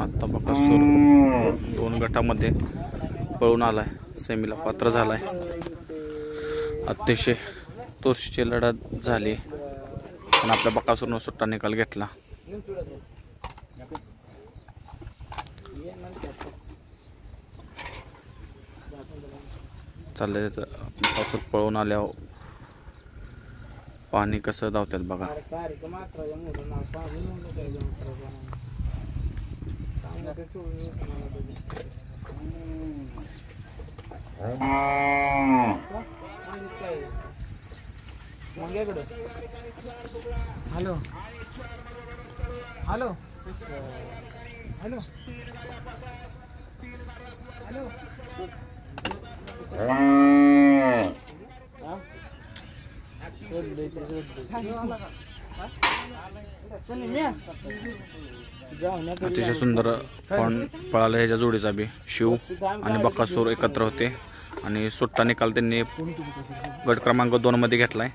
आता बकासूर 2 गटामध्ये पळून आलाय, सेमीला पात्र झालाय। अतिशय तोरशीची लढत झाली पण आपल्या बकासूरनं सुट्टा निकाल घेतला। चाललंय बकासूर पळून आल्यावर पाणी कसं धावतात बघा। हॅलो हॅलो हॅलो हॅलो अतिशय सुंदर पण पळाला ह्याच्या जोडीचा बी शिव आणि बकासूर एकत्र होते आणि सुट्टा निकाल त्यांनी गट क्रमांक 2 मध्ये घेतलाय।